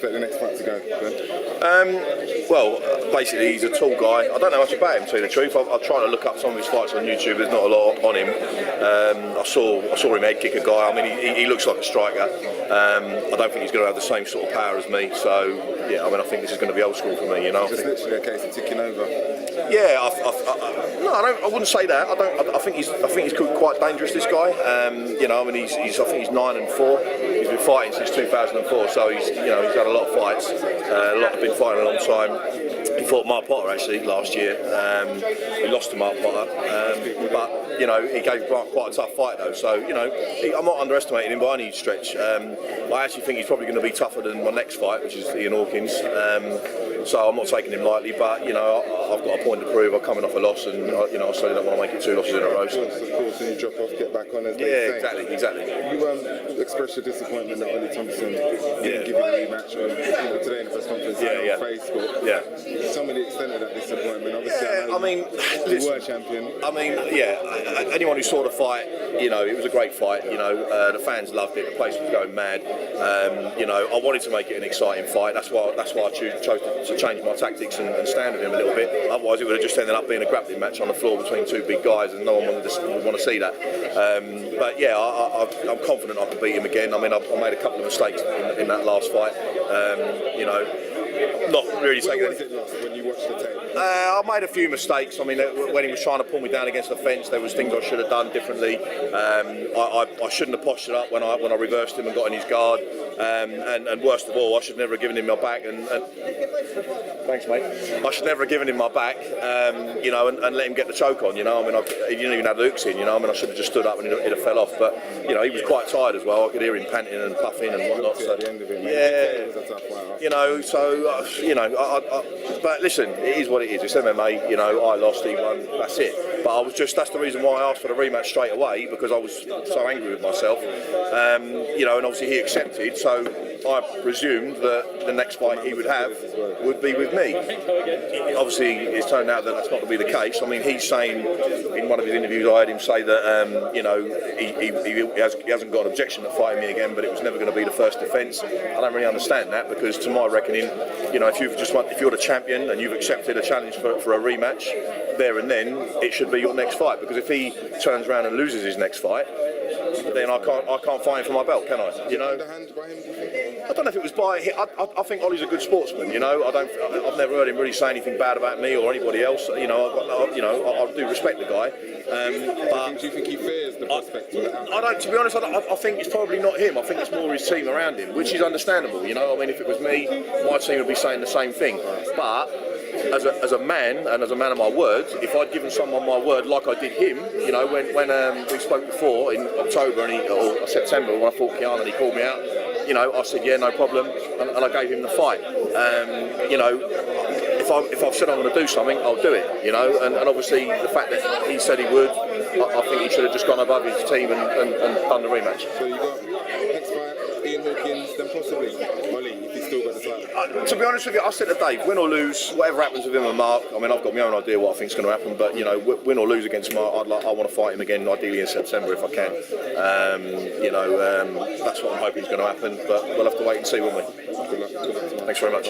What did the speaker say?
expect the next fight to go? Well, basically he's a tall guy. I don't know much about him, to tell you the truth. I've tried to look up some of his fights on YouTube. There's not a lot on him. I saw him head kick a guy. I mean, he looks like a striker. I don't think he's going to have the same sort of power as me. So yeah, I mean, I think this is going to be old school for me. You know, Just literally a case of ticking over. Yeah, no, I wouldn't say that. I think he's quite dangerous. This guy, you know, I mean, I think he's 9-4. He's been fighting since 2004, so he's had a lot of fights. A lot have been fighting a long time. He fought Mark Potter actually last year. He lost to Mark Potter, but you know, he gave Mark quite a tough fight though. So you know, I'm not underestimating him by any stretch. I actually think he's probably going to be tougher than my next fight, which is Ian Hawkins. So I'm not taking him lightly, but you know, I've got a point to prove. I'm coming off a loss, and you know, I certainly don't want to make it 2 losses in a row. So. Of course, when you drop off, get back on. As yeah, exactly. You expressed your disappointment that Ollie Thompson didn't give you a rematch today in the press conference on Facebook. Yeah. Tell me the extent of that disappointment. Obviously, I mean, you were champion. I mean, yeah. Anyone who saw the fight, you know, it was a great fight. You know, the fans loved it. The place was going mad. You know, I wanted to make it an exciting fight. That's why I chose to change my tactics and stand with him a little bit. Otherwise, it would have just ended up being a grappling match on the floor between 2 big guys, and no one would want to see that. But yeah, I'm confident I can beat him again. I mean, I made a couple of mistakes in that last fight. You know, not really taking. Where was it lost when you watched the tape? I made a few mistakes. I mean, when he was trying to pull me down against the fence, there was things I should have done differently. I shouldn't have postured up when I reversed him and got in his guard. And worst of all, I should never have given him my back. And thanks, mate. I should never have given him my back. You know, and let him get the choke on. You know, I mean, he didn't even have the hooks in. You know, I mean, I should have just stood up and he'd have fell off. But you know, he was quite tired as well. I could hear him panting and puffing and whatnot. So, at the end of it, yeah. It was a tough fight. You know, so you know, but listen, it is what it is. It's MMA. You know, I lost, he won. That's it. But that's the reason why I asked for the rematch straight away, because I was so angry with myself. You know, and obviously he accepted. So I presumed that the next fight he would have would be with me. Obviously, it's turned out that that's not to be the case. I mean, he's saying in one of his interviews, I heard him say that you know, he hasn't got an objection to fighting me again, but it was never going to be the first defence. I don't really understand that, because to my reckoning, you know, if you're the champion and you've accepted a challenge for a rematch, there and then it should be your next fight. Because if he turns around and loses his next fight, then I can't fight him for my belt, can I? You know. I don't know if it was by him. I think Ollie's a good sportsman. You know, I've never heard him really say anything bad about me or anybody else. You know, I do respect the guy. But do you think he fears the prospect of that? I don't. To be honest, I think it's probably not him. I think it's more his team around him, which is understandable. You know, I mean, if it was me, my team would be saying the same thing. But as a man and as a man of my word, if I'd given someone my word like I did him, you know, when we spoke before in October or September when I fought Kiana and he called me out, you know, I said yeah, no problem, and I gave him the fight. You know, if I've said I'm going to do something, I'll do it. You know, and obviously the fact that he said he would, I think he should have just gone above his team and done the rematch. So you got next fight, Ian Hawkins, then possibly Ollie, if he's still got the title. To be honest with you, I said to Dave, win or lose, whatever happens with him and Mark, I mean, I've got my own idea what I think's going to happen, but you know, win or lose against Mark, I want to fight him again, ideally in September if I can. You know, that's what I'm hoping is going to happen, but we'll have to wait and see, won't we? Good luck. Thanks very much.